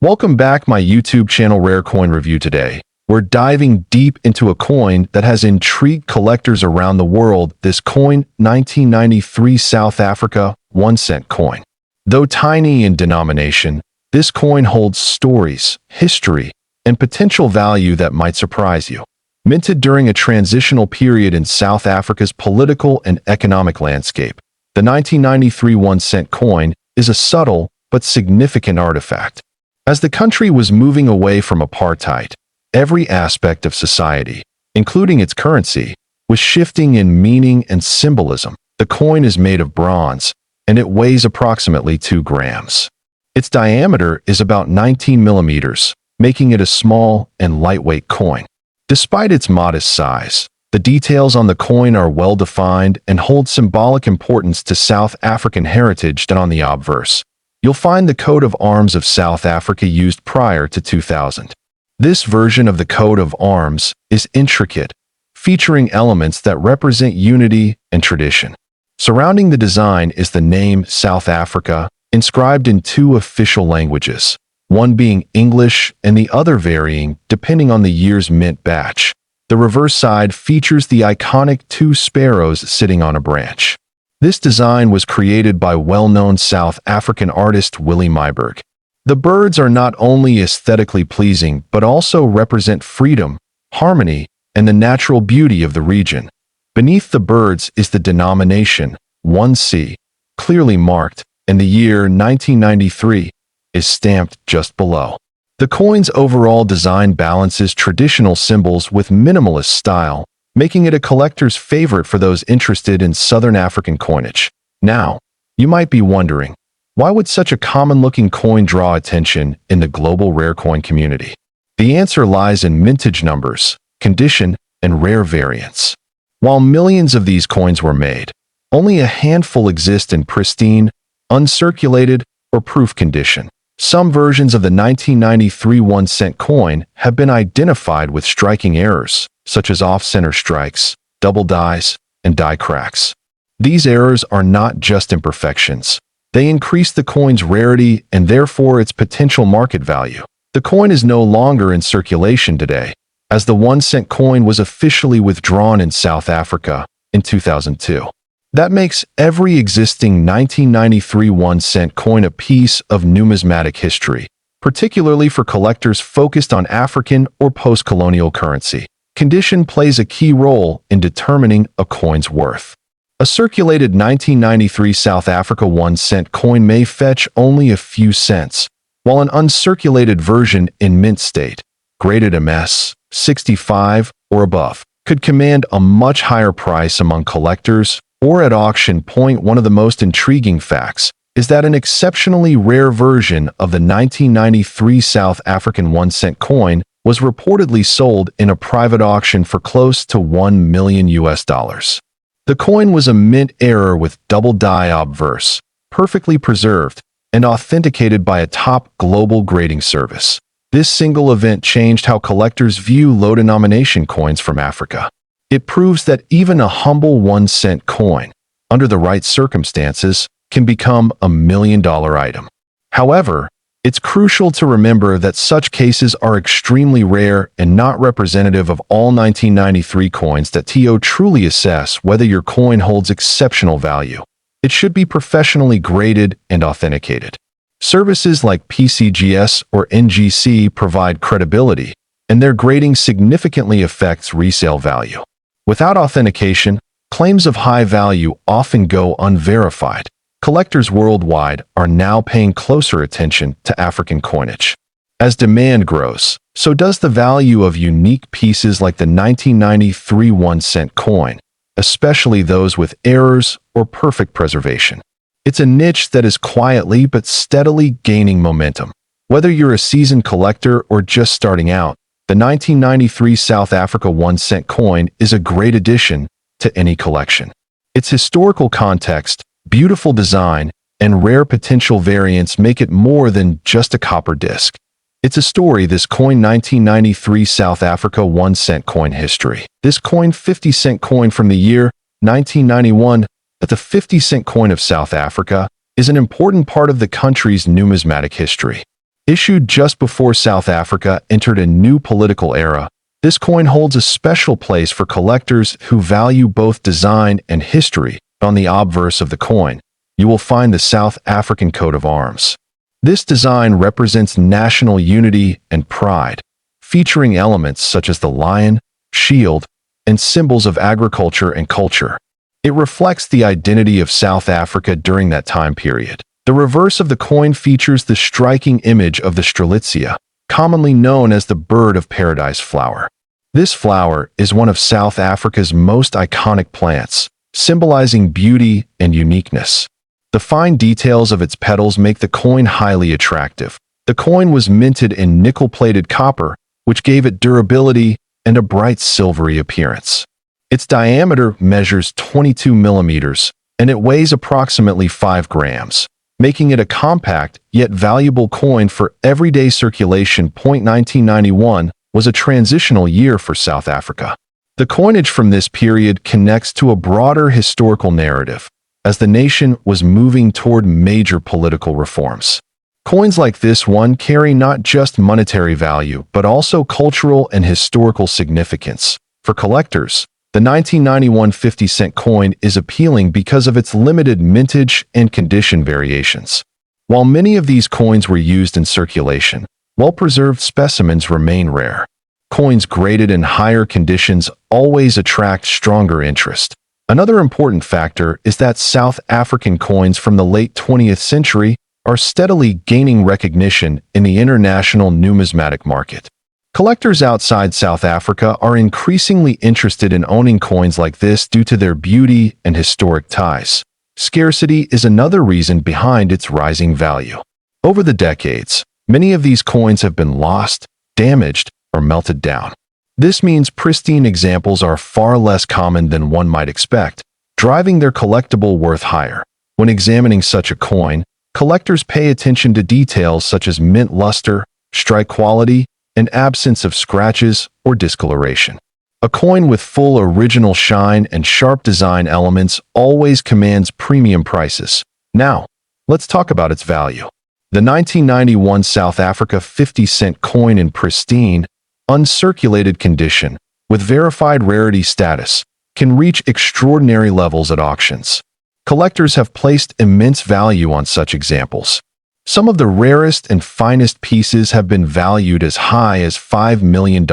Welcome back my YouTube channel Rare Coin Review today. We're diving deep into a coin that has intrigued collectors around the world. This coin, 1993 South Africa 1-cent coin. Though tiny in denomination, this coin holds stories, history, and potential value that might surprise you. Minted during a transitional period in South Africa's political and economic landscape, the 1993 1-cent coin is a subtle but significant artifact. As the country was moving away from apartheid, every aspect of society, including its currency, was shifting in meaning and symbolism. The coin is made of bronze, and it weighs approximately 2 grams. Its diameter is about 19 millimeters, making it a small and lightweight coin. Despite its modest size, the details on the coin are well-defined and hold symbolic importance to South African heritage. On the obverse, you'll find the coat of arms of South Africa used prior to 2000. This version of the coat of arms is intricate, featuring elements that represent unity and tradition. Surrounding the design is the name South Africa, inscribed in 2 official languages, one being English and the other varying depending on the year's mint batch. The reverse side features the iconic 2 sparrows sitting on a branch. This design was created by well-known South African artist Willie Myburgh. The birds are not only aesthetically pleasing but also represent freedom, harmony, and the natural beauty of the region. Beneath the birds is the denomination, 1C, clearly marked, and the year 1993 is stamped just below. The coin's overall design balances traditional symbols with minimalist style, making it a collector's favorite for those interested in Southern African coinage. Now, you might be wondering, why would such a common-looking coin draw attention in the global rare coin community? The answer lies in mintage numbers, condition, and rare variants. While millions of these coins were made, only a handful exist in pristine, uncirculated, or proof condition. Some versions of the 1993 1-cent coin have been identified with striking errors, such as off-center strikes, double dies, and die cracks. These errors are not just imperfections. They increase the coin's rarity and therefore its potential market value. The coin is no longer in circulation today, as the 1-cent coin was officially withdrawn in South Africa in 2002. That makes every existing 1993 1-cent coin a piece of numismatic history, particularly for collectors focused on African or post-colonial currency. Condition plays a key role in determining a coin's worth. A circulated 1993 South Africa 1-cent coin may fetch only a few cents, while an uncirculated version in mint state, graded MS 65 or above, could command a much higher price among collectors or at auction. One of the most intriguing facts is that an exceptionally rare version of the 1993 South African 1-cent coin was reportedly sold in a private auction for close to $1 million. The coin was a mint error with double die obverse, perfectly preserved, and authenticated by a top global grading service. This single event changed how collectors view low-denomination coins from Africa. It proves that even a humble 1-cent coin, under the right circumstances, can become a $1 million item. However, it's crucial to remember that such cases are extremely rare and not representative of all 1993 coins. To truly assess whether your coin holds exceptional value, it should be professionally graded and authenticated. Services like PCGS or NGC provide credibility, and their grading significantly affects resale value. Without authentication, claims of high value often go unverified. Collectors worldwide are now paying closer attention to African coinage. As demand grows, so does the value of unique pieces like the 1993 1-cent coin, especially those with errors or perfect preservation. It's a niche that is quietly but steadily gaining momentum. Whether you're a seasoned collector or just starting out, the 1993 South Africa 1-cent coin is a great addition to any collection. Its historical context, beautiful design, and rare potential variants make it more than just a copper disc. It's a story. This coin 1993 South Africa 1-cent coin history. This coin 50-cent coin from the year 1991, the 50-cent coin of South Africa, is an important part of the country's numismatic history. Issued just before South Africa entered a new political era, this coin holds a special place for collectors who value both design and history. On the obverse of the coin, you will find the South African coat of arms. This design represents national unity and pride, featuring elements such as the lion, shield, and symbols of agriculture and culture. It reflects the identity of South Africa during that time period. The reverse of the coin features the striking image of the strelitzia, commonly known as the bird of paradise flower. This flower is one of South Africa's most iconic plants, symbolizing beauty and uniqueness. The fine details of its petals make the coin highly attractive. The coin was minted in nickel-plated copper, which gave it durability and a bright silvery appearance. Its diameter measures 22 millimeters, and it weighs approximately 5 grams, making it a compact yet valuable coin for everyday circulation. 1991 was a transitional year for South Africa. The coinage from this period connects to a broader historical narrative, as the nation was moving toward major political reforms. Coins like this one carry not just monetary value, but also cultural and historical significance. For collectors, the 1991 50-cent coin is appealing because of its limited mintage and condition variations. While many of these coins were used in circulation, well-preserved specimens remain rare. Coins graded in higher conditions always attract stronger interest. Another important factor is that South African coins from the late 20th century are steadily gaining recognition in the international numismatic market. Collectors outside South Africa are increasingly interested in owning coins like this due to their beauty and historic ties. Scarcity is another reason behind its rising value. Over the decades, many of these coins have been lost, damaged, or melted down. This means pristine examples are far less common than one might expect, driving their collectible worth higher. When examining such a coin, collectors pay attention to details such as mint luster, strike quality, and absence of scratches or discoloration. A coin with full original shine and sharp design elements always commands premium prices. Now, let's talk about its value. The 1991 South Africa 50-cent coin in pristine, uncirculated condition, with verified rarity status, can reach extraordinary levels at auctions. Collectors have placed immense value on such examples. Some of the rarest and finest pieces have been valued as high as $5 million,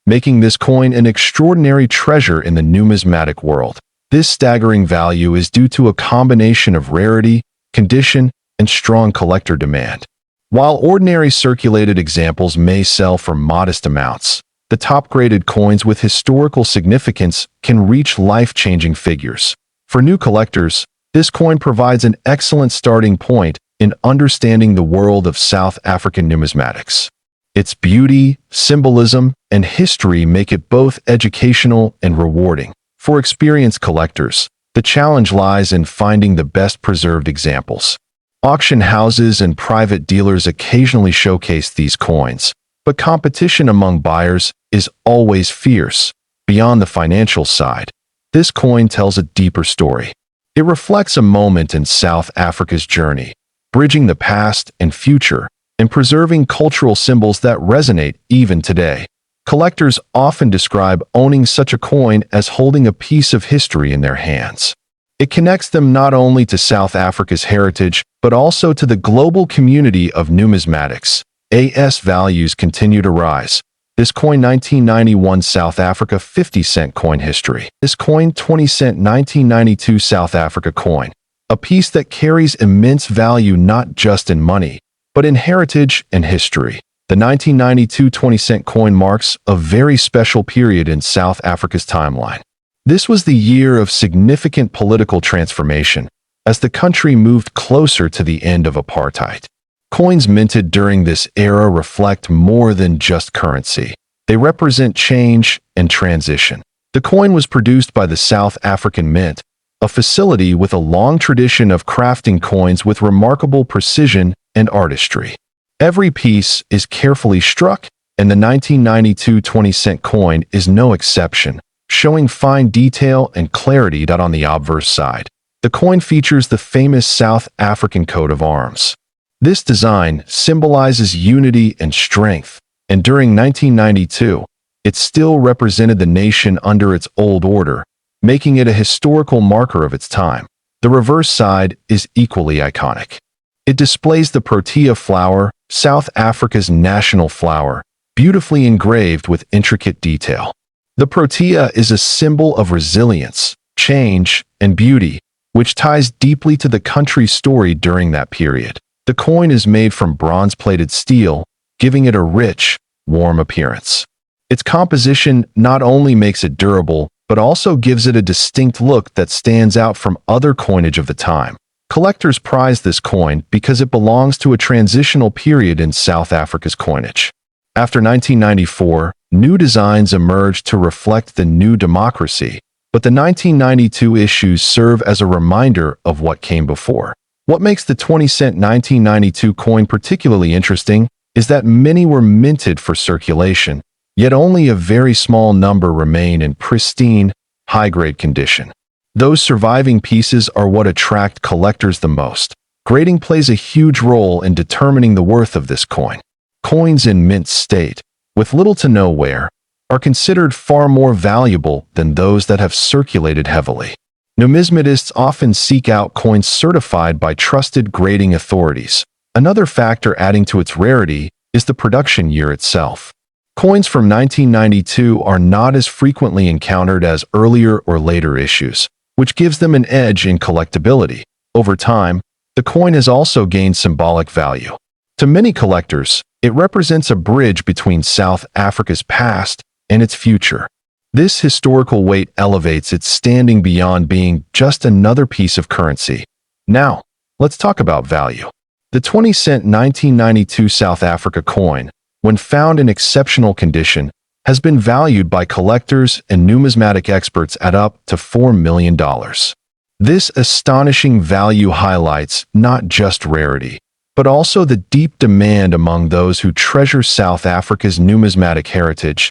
making this coin an extraordinary treasure in the numismatic world. This staggering value is due to a combination of rarity, condition, and strong collector demand. While ordinary circulated examples may sell for modest amounts, the top-graded coins with historical significance can reach life-changing figures. For new collectors, this coin provides an excellent starting point in understanding the world of South African numismatics. Its beauty, symbolism, and history make it both educational and rewarding. For experienced collectors, the challenge lies in finding the best preserved examples. Auction houses and private dealers occasionally showcase these coins, but competition among buyers is always fierce. Beyond the financial side, this coin tells a deeper story. It reflects a moment in South Africa's journey, bridging the past and future and preserving cultural symbols that resonate even today. Collectors often describe owning such a coin as holding a piece of history in their hands. It connects them not only to South Africa's heritage, but also to the global community of numismatics. As values continue to rise. This coin 1991 South Africa 50-cent coin history. This coin 20-cent 1992 South Africa coin. A piece that carries immense value not just in money, but in heritage and history. The 1992 20-cent coin marks a very special period in South Africa's timeline. This was the year of significant political transformation, as the country moved closer to the end of apartheid. Coins minted during this era reflect more than just currency. They represent change and transition. The coin was produced by the South African Mint, a facility with a long tradition of crafting coins with remarkable precision and artistry. Every piece is carefully struck, and the 1992 20-cent coin is no exception, showing fine detail and clarity. On the obverse side, the coin features the famous South African coat of arms. This design symbolizes unity and strength, and during 1992, it still represented the nation under its old order, making it a historical marker of its time. The reverse side is equally iconic. It displays the protea flower, South Africa's national flower, beautifully engraved with intricate detail. The protea is a symbol of resilience, change, and beauty, which ties deeply to the country's story during that period. The coin is made from bronze-plated steel, giving it a rich, warm appearance. Its composition not only makes it durable, but also gives it a distinct look that stands out from other coinage of the time. Collectors prize this coin because it belongs to a transitional period in South Africa's coinage. After 1994, new designs emerged to reflect the new democracy, but the 1992 issues serve as a reminder of what came before. What makes the 20-cent 1992 coin particularly interesting is that many were minted for circulation, yet only a very small number remain in pristine, high-grade condition. Those surviving pieces are what attract collectors the most. Grading plays a huge role in determining the worth of this coin. Coins in mint state, with little to no wear, are considered far more valuable than those that have circulated heavily. Numismatists often seek out coins certified by trusted grading authorities. Another factor adding to its rarity is the production year itself. Coins from 1992 are not as frequently encountered as earlier or later issues, which gives them an edge in collectability. Over time, the coin has also gained symbolic value. To many collectors, it represents a bridge between South Africa's past and its future. This historical weight elevates its standing beyond being just another piece of currency. Now, let's talk about value. The 20-cent 1992 South Africa coin, when found in exceptional condition, has been valued by collectors and numismatic experts at up to $4 million. This astonishing value highlights not just rarity, but also the deep demand among those who treasure South Africa's numismatic heritage.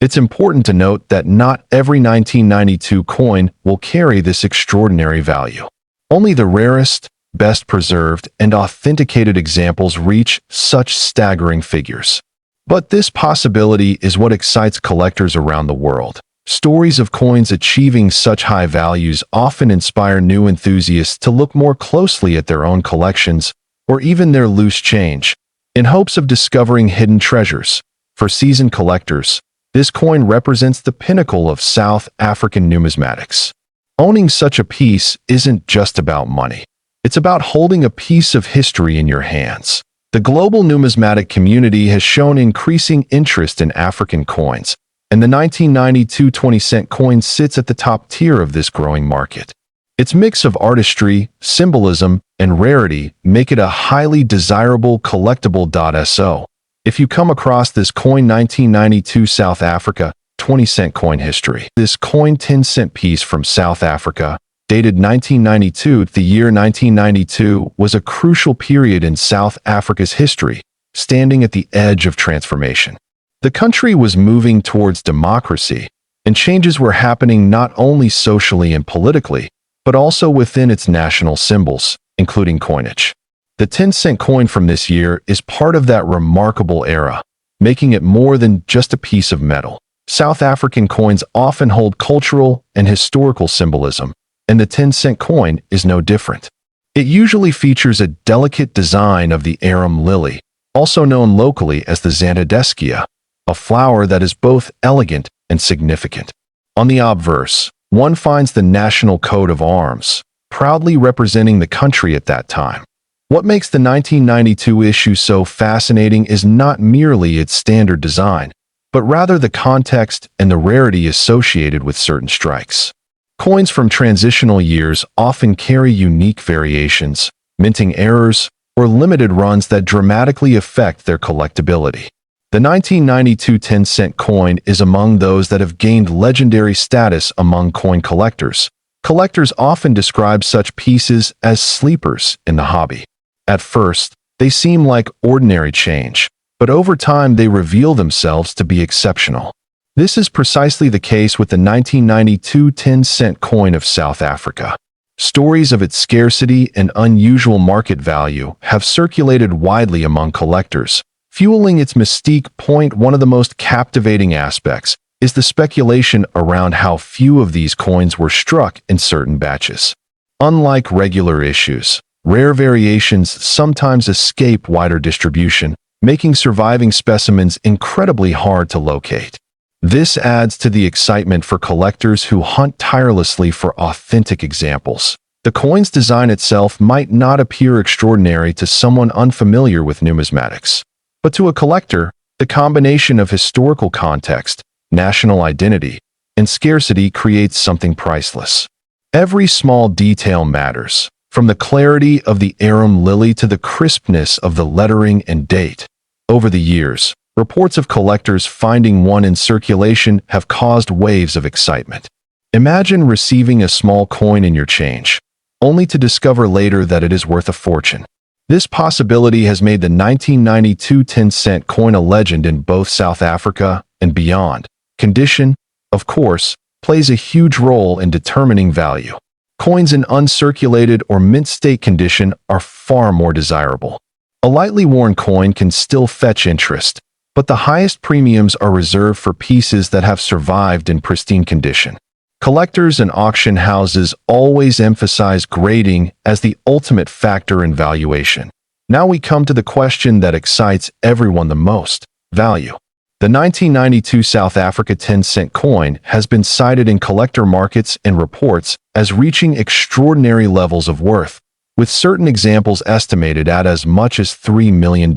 It's important to note that not every 1992 coin will carry this extraordinary value. Only the rarest, best preserved, and authenticated examples reach such staggering figures. But this possibility is what excites collectors around the world. Stories of coins achieving such high values often inspire new enthusiasts to look more closely at their own collections or even their loose change, in hopes of discovering hidden treasures. For seasoned collectors, this coin represents the pinnacle of South African numismatics. Owning such a piece isn't just about money. It's about holding a piece of history in your hands. The global numismatic community has shown increasing interest in African coins, and the 1992 20-cent coin sits at the top tier of this growing market. Its mix of artistry, symbolism, and rarity make it a highly desirable collectible. So, if you come across this coin 1992 South Africa 20-cent coin history, this coin 10-cent piece from South Africa, dated 1992, the year 1992 was a crucial period in South Africa's history, standing at the edge of transformation. The country was moving towards democracy, and changes were happening not only socially and politically, but also within its national symbols, including coinage. The 10-cent coin from this year is part of that remarkable era, making it more than just a piece of metal. South African coins often hold cultural and historical symbolism, and the 10-cent coin is no different. It usually features a delicate design of the arum lily, also known locally as the Xanthodescia, a flower that is both elegant and significant. On the obverse, one finds the national coat of arms, proudly representing the country at that time. What makes the 1992 issue so fascinating is not merely its standard design, but rather the context and the rarity associated with certain strikes. Coins from transitional years often carry unique variations, minting errors, or limited runs that dramatically affect their collectability. The 1992 10-cent coin is among those that have gained legendary status among coin collectors. Collectors often describe such pieces as sleepers in the hobby. At first, they seem like ordinary change, but over time they reveal themselves to be exceptional. This is precisely the case with the 1992 10-cent coin of South Africa. Stories of its scarcity and unusual market value have circulated widely among collectors, fueling its mystique. One of the most captivating aspects is the speculation around how few of these coins were struck in certain batches. Unlike regular issues, rare variations sometimes escape wider distribution, making surviving specimens incredibly hard to locate. This adds to the excitement for collectors who hunt tirelessly for authentic examples. The coin's design itself might not appear extraordinary to someone unfamiliar with numismatics, but to a collector, the combination of historical context, national identity, and scarcity creates something priceless. Every small detail matters, from the clarity of the arum lily to the crispness of the lettering and date. Over the years, reports of collectors finding one in circulation have caused waves of excitement. Imagine receiving a small coin in your change, only to discover later that it is worth a fortune. This possibility has made the 1992 10-cent coin a legend in both South Africa and beyond. Condition, of course, plays a huge role in determining value. Coins in uncirculated or mint state condition are far more desirable. A lightly worn coin can still fetch interest, but the highest premiums are reserved for pieces that have survived in pristine condition. Collectors and auction houses always emphasize grading as the ultimate factor in valuation. Now we come to the question that excites everyone the most: value. The 1992 South Africa 10-cent coin has been cited in collector markets and reports as reaching extraordinary levels of worth, with certain examples estimated at as much as $3 million.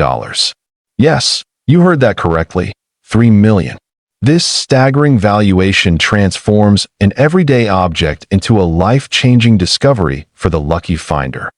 Yes, you heard that correctly, $3 million. This staggering valuation transforms an everyday object into a life-changing discovery for the lucky finder.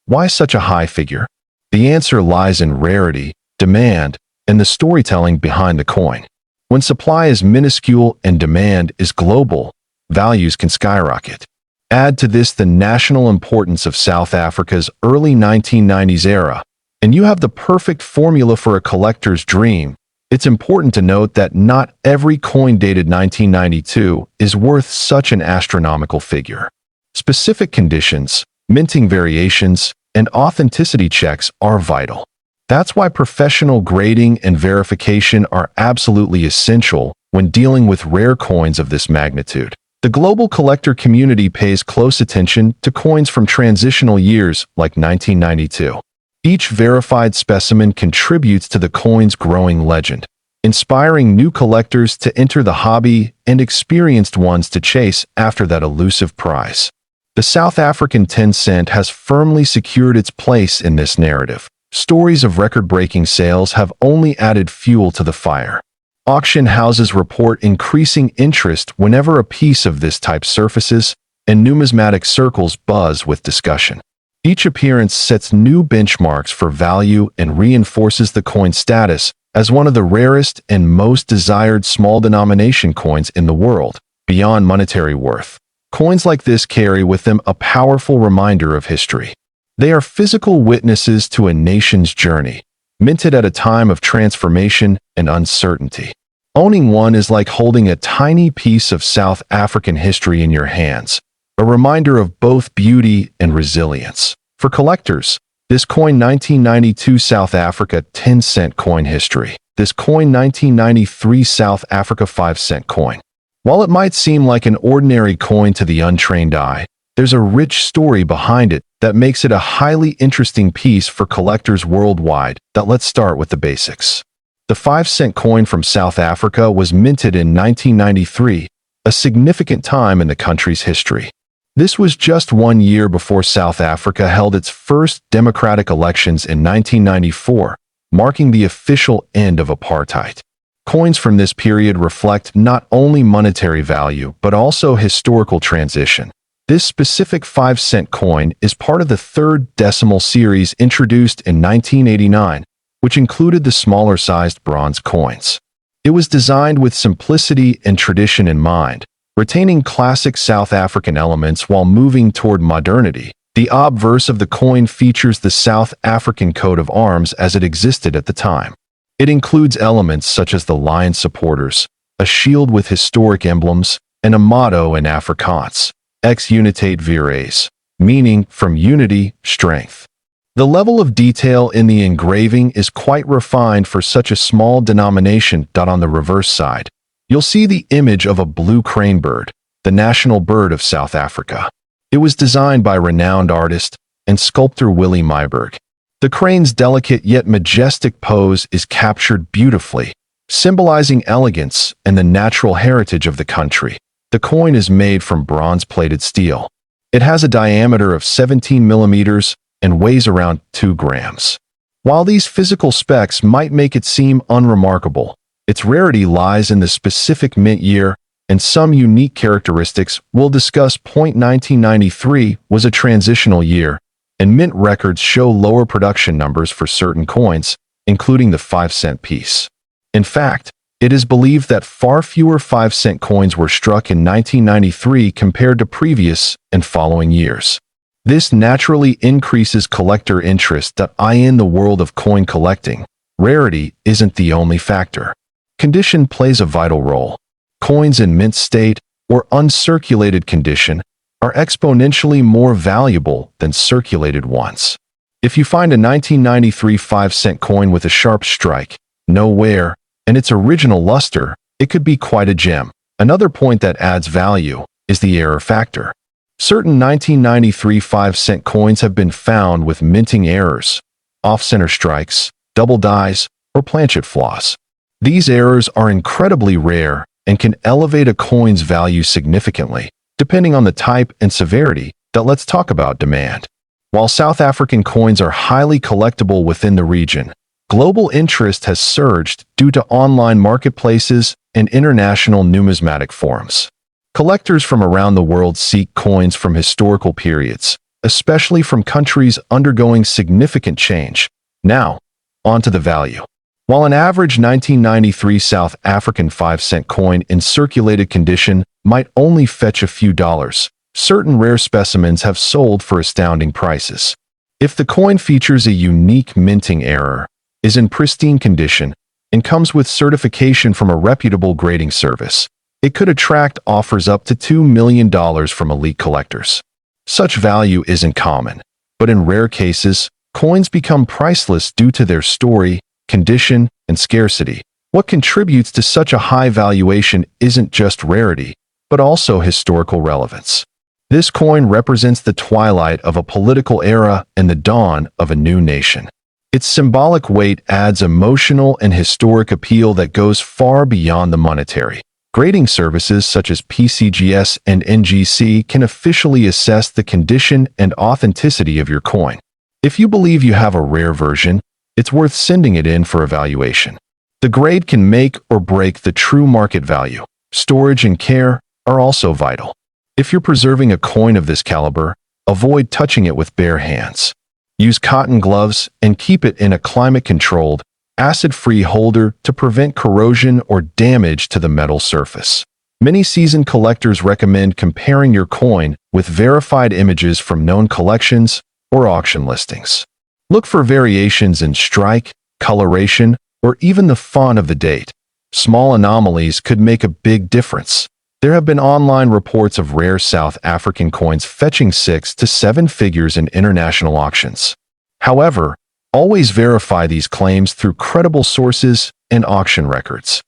Why such a high figure? The answer lies in rarity, demand, and the storytelling behind the coin. When supply is minuscule and demand is global, values can skyrocket. Add to this the national importance of South Africa's early 1990s era, and you have the perfect formula for a collector's dream. It's important to note that not every coin dated 1992 is worth such an astronomical figure. Specific conditions, minting variations, and authenticity checks are vital. That's why professional grading and verification are absolutely essential when dealing with rare coins of this magnitude. The global collector community pays close attention to coins from transitional years like 1992. Each verified specimen contributes to the coin's growing legend, inspiring new collectors to enter the hobby and experienced ones to chase after that elusive prize. The South African 10-cent has firmly secured its place in this narrative. Stories of record-breaking sales have only added fuel to the fire. Auction houses report increasing interest whenever a piece of this type surfaces, and numismatic circles buzz with discussion. Each appearance sets new benchmarks for value and reinforces the coin's status as one of the rarest and most desired small-denomination coins in the world. Beyond monetary worth, coins like this carry with them a powerful reminder of history. They are physical witnesses to a nation's journey, minted at a time of transformation and uncertainty. Owning one is like holding a tiny piece of South African history in your hands, a reminder of both beauty and resilience. For collectors, this coin 1992 South Africa 10-cent coin history. This coin 1993 South Africa 5-cent coin. While it might seem like an ordinary coin to the untrained eye, there's a rich story behind it that makes it a highly interesting piece for collectors worldwide. Let's start with the basics. The 5-cent coin from South Africa was minted in 1993, a significant time in the country's history. This was just 1 year before South Africa held its first democratic elections in 1994, marking the official end of apartheid. Coins from this period reflect not only monetary value but also historical transition. This specific 5-cent coin is part of the third decimal series introduced in 1989, which included the smaller-sized bronze coins. It was designed with simplicity and tradition in mind, retaining classic South African elements while moving toward modernity. The obverse of the coin features the South African coat of arms as it existed at the time. It includes elements such as the lion supporters, a shield with historic emblems, and a motto in Afrikaans, Ex unitate vires, meaning from unity, strength. The level of detail in the engraving is quite refined for such a small denomination. On the reverse side, you'll see the image of a blue crane bird, the national bird of South Africa. It was designed by renowned artist and sculptor Willie Myburgh. The crane's delicate yet majestic pose is captured beautifully, symbolizing elegance and the natural heritage of the country. The coin is made from bronze-plated steel. It has a diameter of 17 millimeters and weighs around 2 grams. While these physical specs might make it seem unremarkable, its rarity lies in the specific mint year and some unique characteristics. We'll discuss. 1993 was a transitional year, and mint records show lower production numbers for certain coins, including the 5-cent piece. In fact, it is believed that far fewer 5-cent coins were struck in 1993 compared to previous and following years. This naturally increases collector interest. In the world of coin collecting, rarity isn't the only factor. Condition plays a vital role. Coins in mint state or uncirculated condition are exponentially more valuable than circulated ones. If you find a 1993 5-cent coin with a sharp strike, no wear, and its original luster, it could be quite a gem. Another point that adds value is the error factor. Certain 1993 5-cent coins have been found with minting errors, off-center strikes, double dies, or planchet flaws. These errors are incredibly rare and can elevate a coin's value significantly, depending on the type and severity. Let's talk about demand. While South African coins are highly collectible within the region, global interest has surged due to online marketplaces and international numismatic forums. Collectors from around the world seek coins from historical periods, especially from countries undergoing significant change. Now, on to the value. While an average 1993 South African 5-cent coin in circulated condition might only fetch a few dollars, certain rare specimens have sold for astounding prices. If the coin features a unique minting error, is in pristine condition, and comes with certification from a reputable grading service, it could attract offers up to $2 million from elite collectors. Such value isn't common, but in rare cases, coins become priceless due to their story, condition, and scarcity. What contributes to such a high valuation isn't just rarity, but also historical relevance. This coin represents the twilight of a political era and the dawn of a new nation. Its symbolic weight adds emotional and historic appeal that goes far beyond the monetary. Grading services such as PCGS and NGC can officially assess the condition and authenticity of your coin. If you believe you have a rare version, it's worth sending it in for evaluation. The grade can make or break the true market value. Storage and care are also vital. If you're preserving a coin of this caliber, avoid touching it with bare hands. Use cotton gloves and keep it in a climate-controlled, acid-free holder to prevent corrosion or damage to the metal surface. Many seasoned collectors recommend comparing your coin with verified images from known collections or auction listings. Look for variations in strike, coloration, or even the font of the date. Small anomalies could make a big difference. There have been online reports of rare South African coins fetching 6 to 7 figures in international auctions. However, always verify these claims through credible sources and auction records.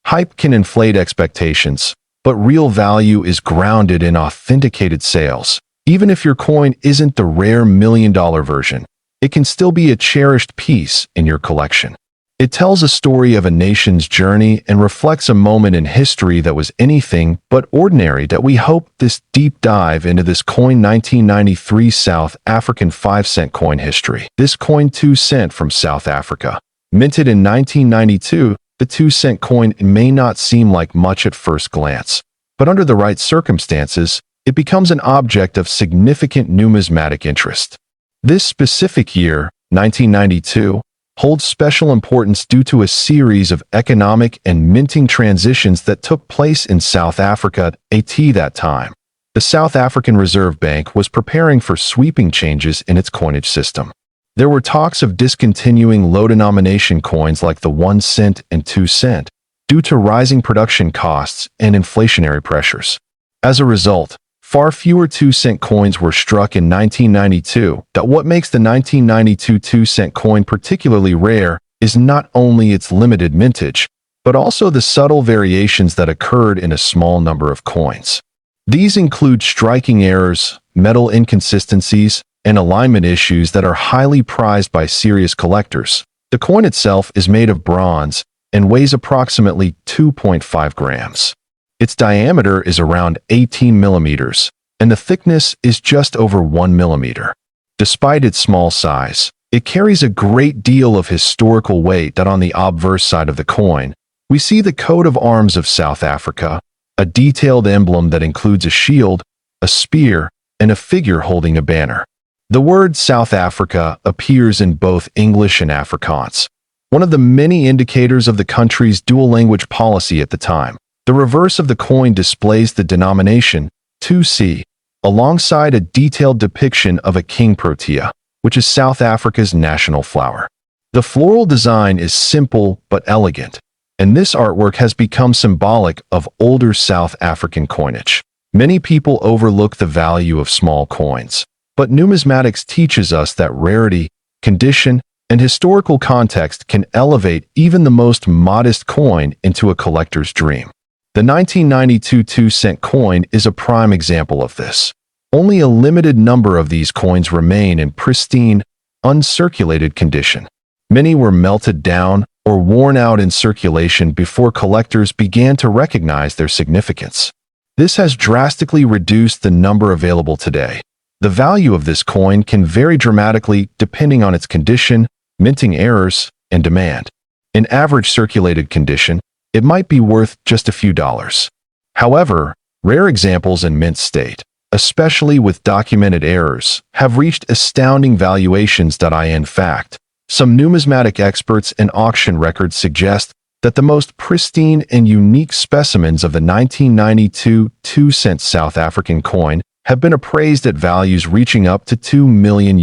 Hype can inflate expectations, but real value is grounded in authenticated sales. Even if your coin isn't the rare million-dollar version, it can still be a cherished piece in your collection. It tells a story of a nation's journey and reflects a moment in history that was anything but ordinary. We hope this deep dive into this coin 1993 South African 5-cent coin history. This coin 2 cent from South Africa. Minted in 1992, the 2-cent coin may not seem like much at first glance, but under the right circumstances, it becomes an object of significant numismatic interest. This specific year, 1992, holds special importance due to a series of economic and minting transitions that took place in South Africa at that time. The South African Reserve Bank was preparing for sweeping changes in its coinage system. There were talks of discontinuing low-denomination coins like the 1 cent and 2 cent due to rising production costs and inflationary pressures. As a result, far fewer 2-cent coins were struck in 1992. What makes the 1992 2-cent coin particularly rare is not only its limited mintage, but also the subtle variations that occurred in a small number of coins. These include striking errors, metal inconsistencies, and alignment issues that are highly prized by serious collectors. The coin itself is made of bronze and weighs approximately 2.5 grams. Its diameter is around 18 millimeters, and the thickness is just over 1 millimeter. Despite its small size, it carries a great deal of historical weight. On the obverse side of the coin, we see the coat of arms of South Africa, a detailed emblem that includes a shield, a spear, and a figure holding a banner. The word South Africa appears in both English and Afrikaans, one of the many indicators of the country's dual-language policy at the time. The reverse of the coin displays the denomination 2C, alongside a detailed depiction of a king protea, which is South Africa's national flower. The floral design is simple but elegant, and this artwork has become symbolic of older South African coinage. Many people overlook the value of small coins, but numismatics teaches us that rarity, condition, and historical context can elevate even the most modest coin into a collector's dream. The 1992 2-cent coin is a prime example of this. Only a limited number of these coins remain in pristine, uncirculated condition. Many were melted down or worn out in circulation before collectors began to recognize their significance. This has drastically reduced the number available today. The value of this coin can vary dramatically depending on its condition, minting errors, and demand. In average circulated condition, it might be worth just a few dollars. However, rare examples in mint state, especially with documented errors, have reached astounding valuations. In fact, some numismatic experts and auction records suggest that the most pristine and unique specimens of the 1992 2-cent South African coin have been appraised at values reaching up to $2 million.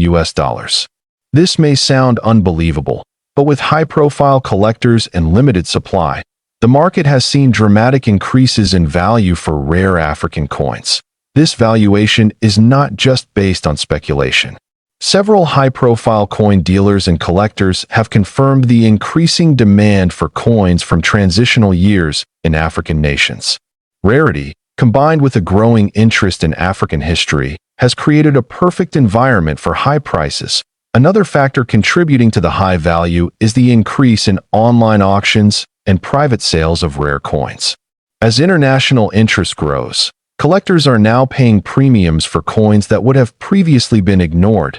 This may sound unbelievable, but with high-profile collectors and limited supply, the market has seen dramatic increases in value for rare African coins. This valuation is not just based on speculation. Several high-profile coin dealers and collectors have confirmed the increasing demand for coins from transitional years in African nations. Rarity, combined with a growing interest in African history, has created a perfect environment for high prices. Another factor contributing to the high value is the increase in online auctions and private sales of rare coins. As international interest grows, collectors are now paying premiums for coins that would have previously been ignored.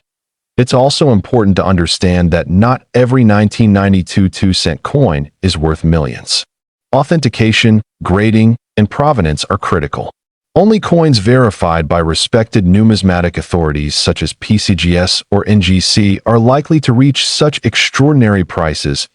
It's also important to understand that not every 1992 2-cent coin is worth millions. Authentication, grading, and provenance are critical. Only coins verified by respected numismatic authorities such as PCGS or NGC are likely to reach such extraordinary prices.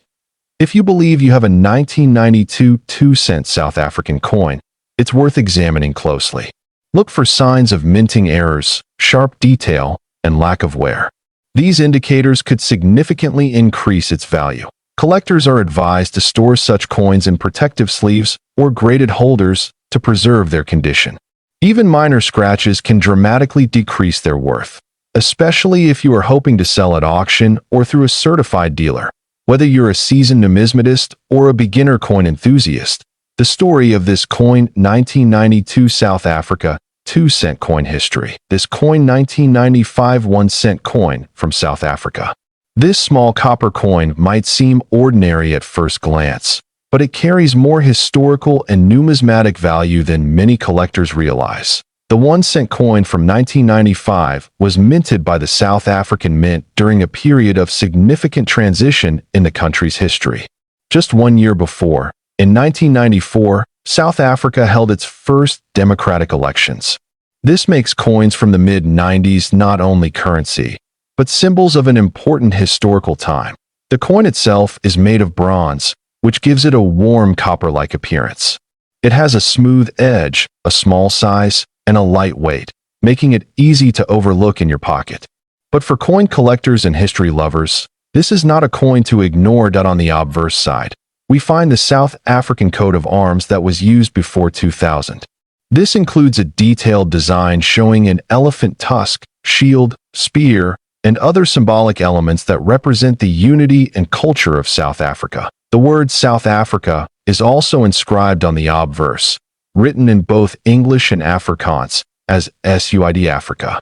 If you believe you have a 1992 2-cent South African coin, it's worth examining closely. Look for signs of minting errors, sharp detail, and lack of wear. These indicators could significantly increase its value. Collectors are advised to store such coins in protective sleeves or graded holders to preserve their condition. Even minor scratches can dramatically decrease their worth, especially if you are hoping to sell at auction or through a certified dealer. Whether you're a seasoned numismatist or a beginner coin enthusiast, the story of this coin 1992 South Africa 2-cent coin history. This coin 1995 1-cent coin from South Africa. This small copper coin might seem ordinary at first glance, but it carries more historical and numismatic value than many collectors realize. The 1-cent coin from 1995 was minted by the South African Mint during a period of significant transition in the country's history. Just 1 year before, in 1994, South Africa held its first democratic elections. This makes coins from the mid-90s not only currency, but symbols of an important historical time. The coin itself is made of bronze, which gives it a warm copper-like appearance. It has a smooth edge, a small size, and a light weight, making it easy to overlook in your pocket. But for coin collectors and history lovers, this is not a coin to ignore. On the obverse side, we find the South African coat of arms that was used before 2000. This includes a detailed design showing an elephant tusk, shield, spear, and other symbolic elements that represent the unity and culture of South Africa. The word South Africa is also inscribed on the obverse, written in both English and Afrikaans as SUID Africa.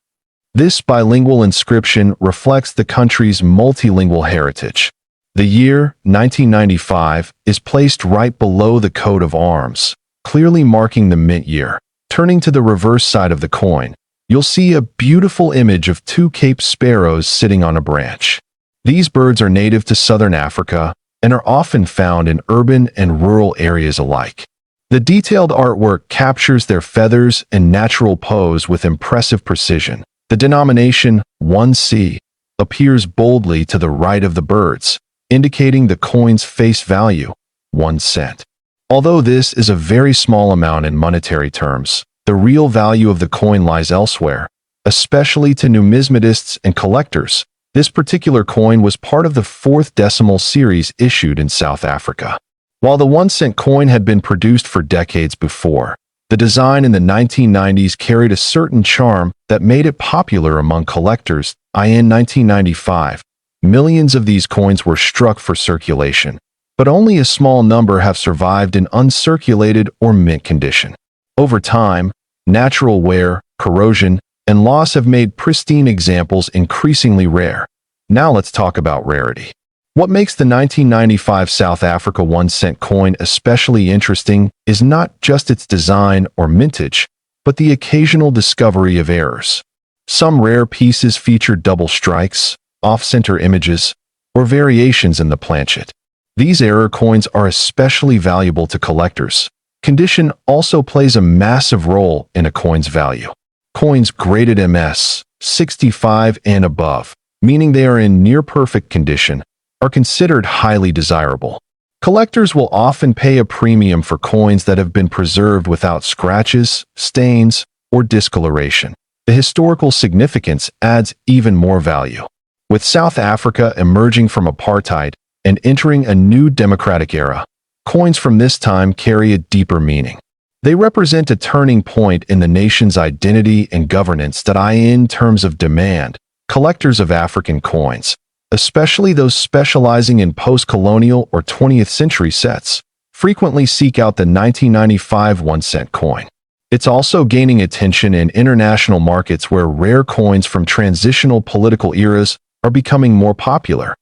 This bilingual inscription reflects the country's multilingual heritage. The year, 1995, is placed right below the coat of arms, clearly marking the mint year. Turning to the reverse side of the coin, you'll see a beautiful image of two Cape sparrows sitting on a branch. These birds are native to southern Africa and are often found in urban and rural areas alike. The detailed artwork captures their feathers and natural pose with impressive precision. The denomination 1C appears boldly to the right of the birds, indicating the coin's face value, 1 cent. Although this is a very small amount in monetary terms, the real value of the coin lies elsewhere, especially to numismatists and collectors. This particular coin was part of the 4th decimal series issued in South Africa. While the 1-cent coin had been produced for decades before, the design in the 1990s carried a certain charm that made it popular among collectors. In 1995, millions of these coins were struck for circulation, but only a small number have survived in uncirculated or mint condition. Over time, natural wear, corrosion, and loss have made pristine examples increasingly rare. Now let's talk about rarity. What makes the 1995 South Africa 1-cent coin especially interesting is not just its design or mintage, but the occasional discovery of errors. Some rare pieces feature double strikes, off-center images, or variations in the planchet. These error coins are especially valuable to collectors. Condition also plays a massive role in a coin's value. Coins graded MS 65 and above, meaning they are in near-perfect condition, are considered highly desirable. Collectors will often pay a premium for coins that have been preserved without scratches, stains, or discoloration. The historical significance adds even more value. With South Africa emerging from apartheid and entering a new democratic era, coins from this time carry a deeper meaning. They represent a turning point in the nation's identity and governance that in terms of demand, collectors of African coins, especially those specializing in post-colonial or 20th century sets, frequently seek out the 1995 1-cent coin. It's also gaining attention in international markets where rare coins from transitional political eras are becoming more popular.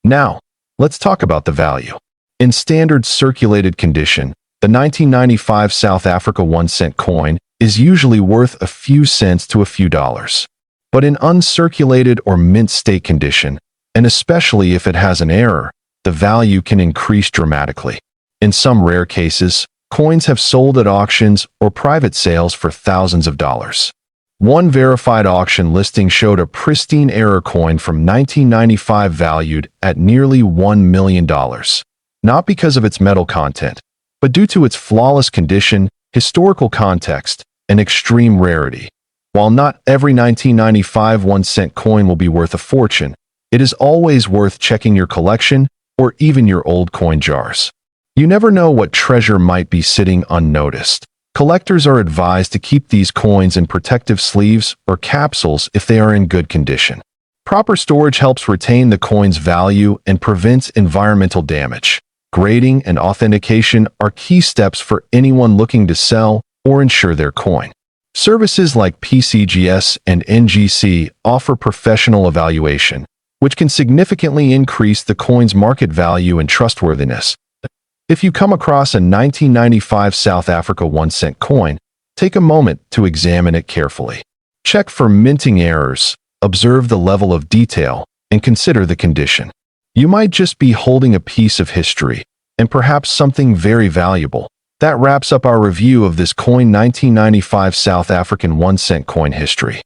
Now, let's talk about the value. In standard circulated condition, the 1995 South Africa 1-cent coin is usually worth a few cents to a few dollars. But in uncirculated or mint state condition, and especially if it has an error, the value can increase dramatically. In some rare cases, coins have sold at auctions or private sales for thousands of dollars. One verified auction listing showed a pristine error coin from 1995 valued at nearly $1 million, not because of its metal content, but due to its flawless condition, historical context, and extreme rarity. While not every 1995 1-cent coin will be worth a fortune, it is always worth checking your collection or even your old coin jars. You never know what treasure might be sitting unnoticed. Collectors are advised to keep these coins in protective sleeves or capsules if they are in good condition. Proper storage helps retain the coin's value and prevents environmental damage. Grading and authentication are key steps for anyone looking to sell or insure their coin. Services like PCGS and NGC offer professional evaluation, which can significantly increase the coin's market value and trustworthiness. If you come across a 1995 South Africa 1-cent coin, take a moment to examine it carefully. Check for minting errors, observe the level of detail, and consider the condition. You might just be holding a piece of history, and perhaps something very valuable. That wraps up our review of this coin 1995 South African 1-cent coin history.